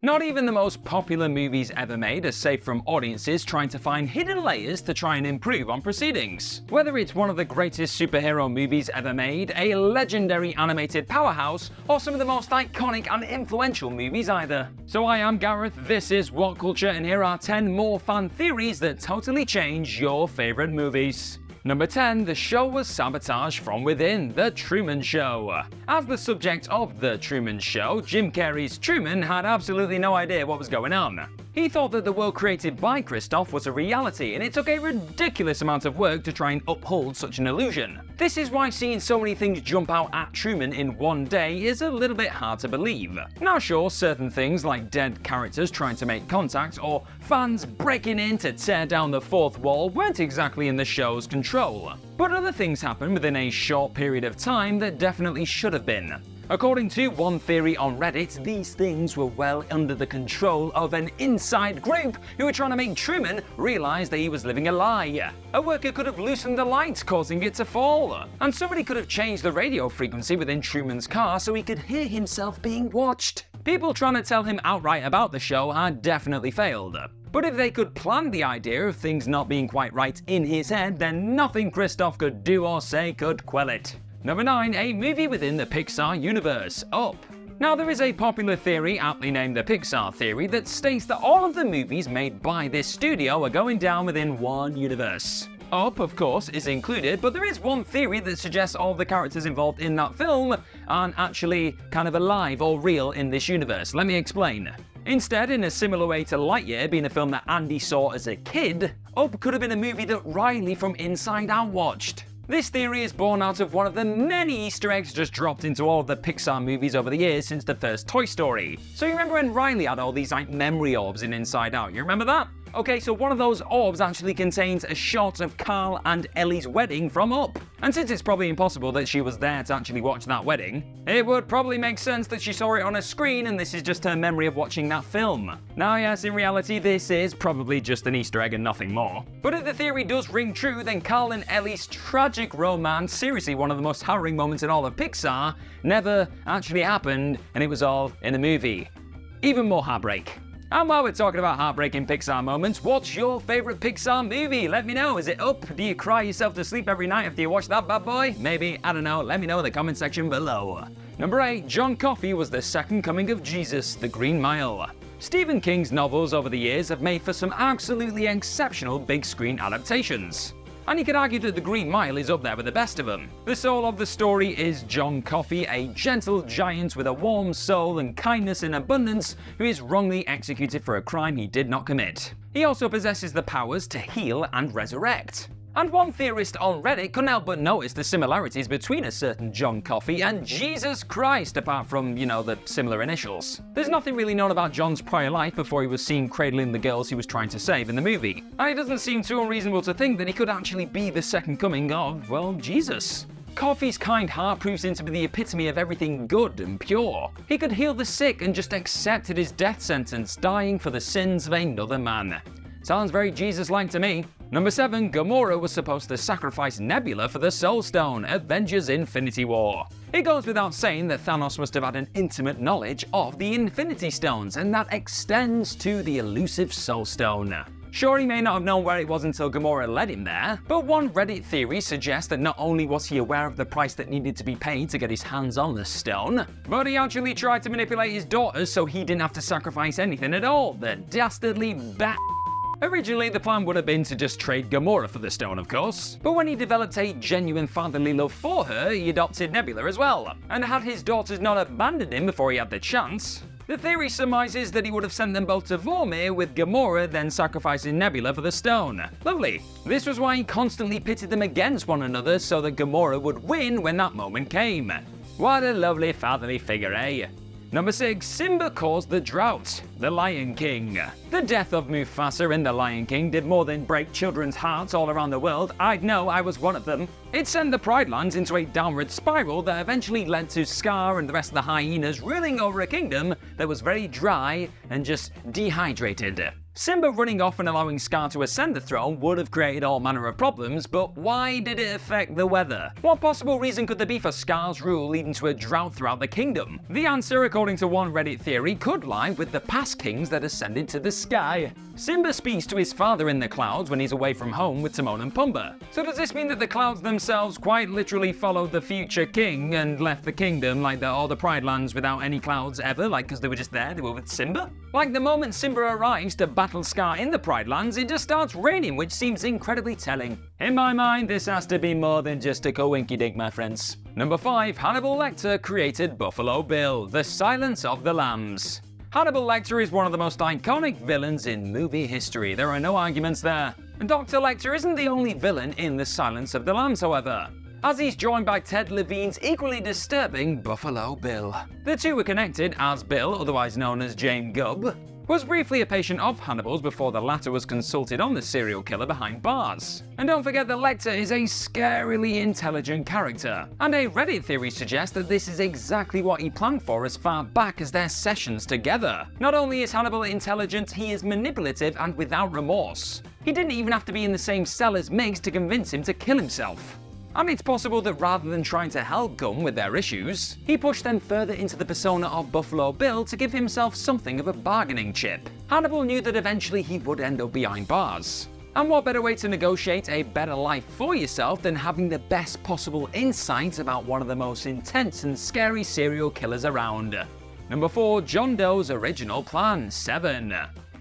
Not even the most popular movies ever made are safe from audiences trying to find hidden layers to try and improve on proceedings. Whether it's one of the greatest superhero movies ever made, a legendary animated powerhouse, or some of the most iconic and influential movies either. So I am Gareth, this is What Culture, and here are 10 more fan theories that totally change your favourite movies. Number 10. The show was sabotaged from within. The Truman Show. As the subject of The Truman Show, Jim Carrey's Truman had absolutely no idea what was going on. He thought that the world created by Christoph was a reality, and it took a ridiculous amount of work to try and uphold such an illusion. This is why seeing so many things jump out at Truman in one day is a little bit hard to believe. Now sure, certain things like dead characters trying to make contact or fans breaking in to tear down the fourth wall weren't exactly in the show's control. But other things happened within a short period of time that definitely should have been. According to one theory on Reddit, these things were well under the control of an inside group who were trying to make Truman realize that he was living a lie. A worker could have loosened the light, causing it to fall. And somebody could have changed the radio frequency within Truman's car so he could hear himself being watched. People trying to tell him outright about the show had definitely failed. But if they could plan the idea of things not being quite right in his head, then nothing Christoph could do or say could quell it. Number 9. A movie within the Pixar universe, Up. Now there is a popular theory, aptly named the Pixar theory, that states that all of the movies made by this studio are going down within one universe. Up, of course, is included, but there is one theory that suggests all the characters involved in that film aren't actually kind of alive or real in this universe. Let me explain. Instead, in a similar way to Lightyear being a film that Andy saw as a kid, Up could have been a movie that Riley from Inside Out watched. This theory is born out of one of the many Easter eggs just dropped into all of the Pixar movies over the years since the first Toy Story. So you remember when Riley had all these memory orbs in Inside Out, you remember that? Okay, so one of those orbs actually contains a shot of Carl and Ellie's wedding from Up. And since it's probably impossible that she was there to actually watch that wedding, it would probably make sense that she saw it on a screen and this is just her memory of watching that film. Now yes, in reality this is probably just an Easter egg and nothing more. But if the theory does ring true, then Carl and Ellie's tragic romance, seriously one of the most harrowing moments in all of Pixar, never actually happened and it was all in a movie. Even more heartbreak. And while we're talking about heartbreaking Pixar moments, what's your favourite Pixar movie? Let me know. Is it Up? Do you cry yourself to sleep every night after you watch that bad boy? Maybe, I don't know. Let me know in the comment section below. Number 8. John Coffey was the second coming of Jesus, The Green Mile. Stephen King's novels over the years have made for some absolutely exceptional big screen adaptations. And you could argue that The Green Mile is up there with the best of them. The soul of the story is John Coffey, a gentle giant with a warm soul and kindness in abundance who is wrongly executed for a crime he did not commit. He also possesses the powers to heal and resurrect. And one theorist on Reddit couldn't help but notice the similarities between a certain John Coffey and Jesus Christ, apart from, the similar initials. There's nothing really known about John's prior life before he was seen cradling the girls he was trying to save in the movie. And it doesn't seem too unreasonable to think that he could actually be the second coming of, well, Jesus. Coffey's kind heart proves him to be the epitome of everything good and pure. He could heal the sick and just accepted his death sentence, dying for the sins of another man. Sounds very Jesus-like to me. Number 7. Gamora was supposed to sacrifice Nebula for the Soul Stone, Avengers Infinity War. It goes without saying that Thanos must have had an intimate knowledge of the Infinity Stones, and that extends to the elusive Soul Stone. Sure, he may not have known where it was until Gamora led him there, but one Reddit theory suggests that not only was he aware of the price that needed to be paid to get his hands on the stone, but he actually tried to manipulate his daughters so he didn't have to sacrifice anything at all. The dastardly bat. Originally, the plan would have been to just trade Gamora for the stone, of course, but when he developed a genuine fatherly love for her, he adopted Nebula as well. And had his daughters not abandoned him before he had the chance, the theory surmises that he would have sent them both to Vormir, with Gamora then sacrificing Nebula for the stone. Lovely. This was why he constantly pitted them against one another so that Gamora would win when that moment came. What a lovely fatherly figure, eh? Number 6. Simba caused the drought, The Lion King. The death of Mufasa in The Lion King did more than break children's hearts all around the world. I'd know, I was one of them. It sent the Pride Lands into a downward spiral that eventually led to Scar and the rest of the hyenas ruling over a kingdom that was very dry and just dehydrated. Simba running off and allowing Scar to ascend the throne would have created all manner of problems, but why did it affect the weather? What possible reason could there be for Scar's rule leading to a drought throughout the kingdom? The answer, according to one Reddit theory, could lie with the past kings that ascended to the sky. Simba speaks to his father in the clouds when he's away from home with Timon and Pumbaa. So does this mean that the clouds themselves quite literally followed the future king and left the kingdom, like all the Pride Lands, without any clouds ever, like because they were just there, they were with Simba? Like the moment Simba arrives to battle Scar in the Pride Lands, it just starts raining, which seems incredibly telling. In my mind, this has to be more than just a coinky-dink, my friends. Number 5. Hannibal Lecter created Buffalo Bill, the Silence of the Lambs. Hannibal Lecter is one of the most iconic villains in movie history, there are no arguments there. Dr. Lecter isn't the only villain in The Silence of the Lambs, however, as he's joined by Ted Levine's equally disturbing Buffalo Bill. The two were connected as Bill, otherwise known as Jane Gubb, was briefly a patient of Hannibal's before the latter was consulted on the serial killer behind bars. And don't forget that Lecter is a scarily intelligent character, and a Reddit theory suggests that this is exactly what he planned for as far back as their sessions together. Not only is Hannibal intelligent, he is manipulative and without remorse. He didn't even have to be in the same cell as Miggs to convince him to kill himself. And it's possible that rather than trying to help Gunn with their issues, he pushed them further into the persona of Buffalo Bill to give himself something of a bargaining chip. Hannibal knew that eventually he would end up behind bars. And what better way to negotiate a better life for yourself than having the best possible insight about one of the most intense and scary serial killers around. Number 4. John Doe's original plan, 7.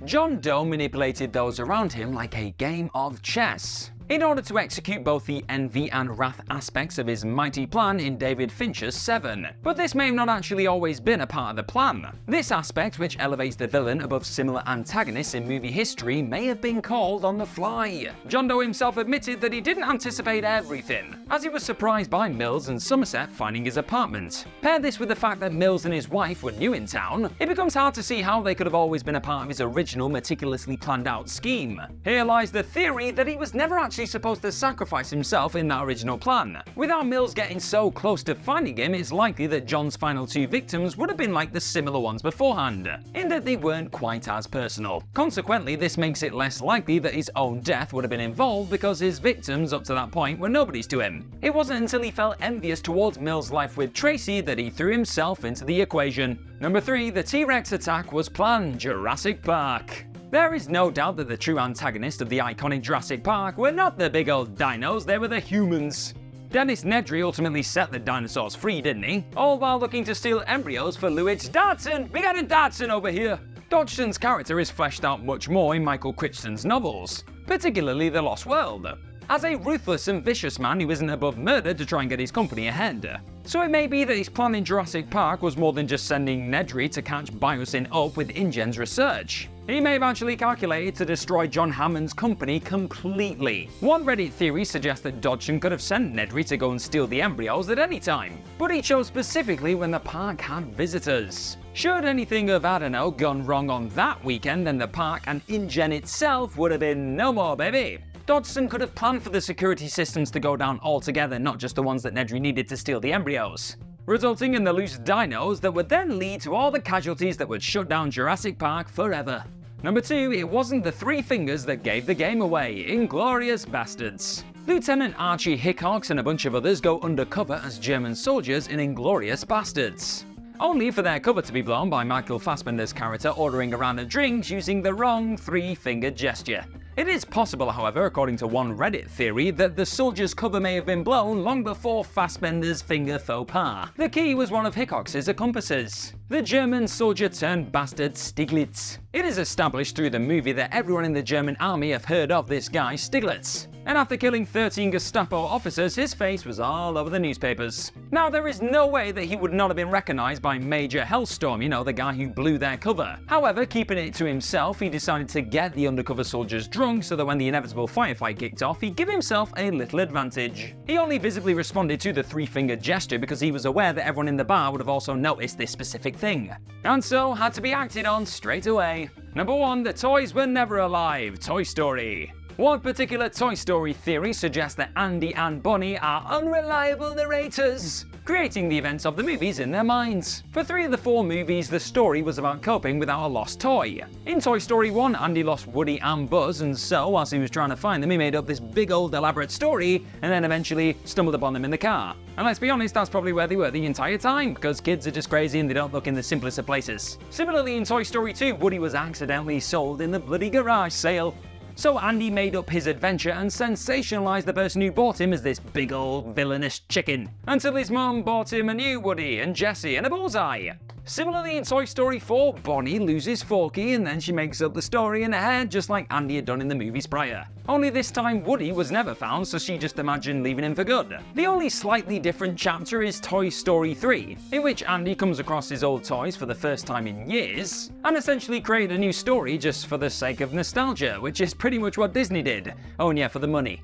John Doe manipulated those around him like a game of chess, in order to execute both the envy and wrath aspects of his mighty plan in David Fincher's Seven. But this may have not actually always been a part of the plan. This aspect, which elevates the villain above similar antagonists in movie history, may have been called on the fly. John Doe himself admitted that he didn't anticipate everything, as he was surprised by Mills and Somerset finding his apartment. Pair this with the fact that Mills and his wife were new in town, it becomes hard to see how they could have always been a part of his original meticulously planned out scheme. Here lies the theory that he was never actually supposed to sacrifice himself in that original plan. Without Mills getting so close to finding him, it's likely that John's final 2 victims would have been like the similar ones beforehand, in that they weren't quite as personal. Consequently, this makes it less likely that his own death would have been involved because his victims up to that point were nobodies to him. It wasn't until he felt envious towards Mills' life with Tracy that he threw himself into the equation. Number 3. The T-Rex attack was planned, Jurassic Park. There is no doubt that the true antagonists of the iconic Jurassic Park were not the big old dinos, they were the humans. Dennis Nedry ultimately set the dinosaurs free, didn't he? All while looking to steal embryos for Lewis Dodgson! We got a Dodgson over here! Dodgson's character is fleshed out much more in Michael Crichton's novels, particularly The Lost World, as a ruthless and vicious man who isn't above murder to try and get his company ahead. So it may be that his plan in Jurassic Park was more than just sending Nedry to catch Biosyn up with InGen's research. He may have actually calculated to destroy John Hammond's company completely. One Reddit theory suggests that Dodgson could have sent Nedry to go and steal the embryos at any time, but he chose specifically when the park had visitors. Should anything have, I don't know, gone wrong on that weekend, then the park and InGen itself would have been no more, baby. Dodgson could have planned for the security systems to go down altogether, not just the ones that Nedry needed to steal the embryos, resulting in the loose dinos that would then lead to all the casualties that would shut down Jurassic Park forever. Number 2, it wasn't the 3 fingers that gave the game away, Inglourious Bastards. Lieutenant Archie Hickox and a bunch of others go undercover as German soldiers in Inglourious Bastards, only for their cover to be blown by Michael Fassbender's character ordering a round of drinks using the wrong 3-finger gesture. It is possible, however, according to one Reddit theory, that the soldier's cover may have been blown long before Fassbender's finger faux pas. The key was one of Hickox's accomplices, the German soldier-turned-bastard Stieglitz. It is established through the movie that everyone in the German army have heard of this guy Stieglitz, and after killing 13 Gestapo officers, his face was all over the newspapers. Now, there is no way that he would not have been recognized by Major Hellstorm, you know, the guy who blew their cover. However, keeping it to himself, he decided to get the undercover soldiers drunk so that when the inevitable firefight kicked off, he'd give himself a little advantage. He only visibly responded to the 3-finger gesture because he was aware that everyone in the bar would have also noticed this specific thing, and so had to be acted on straight away. Number 1, the toys were never alive, Toy Story. One particular Toy Story theory suggests that Andy and Bonnie are unreliable narrators. creating the events of the movies in their minds. For 3 of the 4 movies, the story was about coping without a lost toy. In Toy Story 1, Andy lost Woody and Buzz, and so, whilst he was trying to find them, he made up this big old elaborate story, and then eventually stumbled upon them in the car. And let's be honest, that's probably where they were the entire time, because kids are just crazy and they don't look in the simplest of places. Similarly, in Toy Story 2, Woody was accidentally sold in the bloody garage sale. So Andy made up his adventure and sensationalized the person who bought him as this big old villainous chicken, until his mum bought him a new Woody and Jessie and a bullseye. Similarly, in Toy Story 4, Bonnie loses Forky and then she makes up the story in her head just like Andy had done in the movies prior. Only this time Woody was never found, so she just imagined leaving him for good. The only slightly different chapter is Toy Story 3, in which Andy comes across his old toys for the first time in years, and essentially created a new story just for the sake of nostalgia, which is pretty much what Disney did. Oh and yeah, for the money.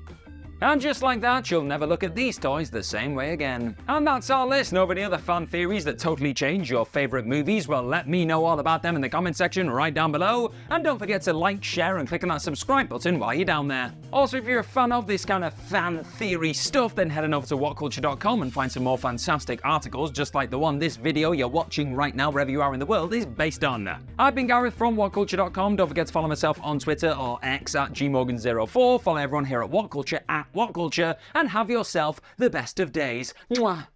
And just like that, you'll never look at these toys the same way again. And that's our list. Know of any other fan theories that totally change your favourite movies? Well, let me know all about them in the comment section right down below. And don't forget to like, share and click on that subscribe button while you're down there. Also, if you're a fan of this kind of fan theory stuff, then head on over to whatculture.com and find some more fantastic articles just like the one this video you're watching right now wherever you are in the world is based on. I've been Gareth from whatculture.com. Don't forget to follow myself on Twitter or X at gmorgan04. Follow everyone here at WhatCulture at WhatCulture, and have yourself the best of days. Mwah.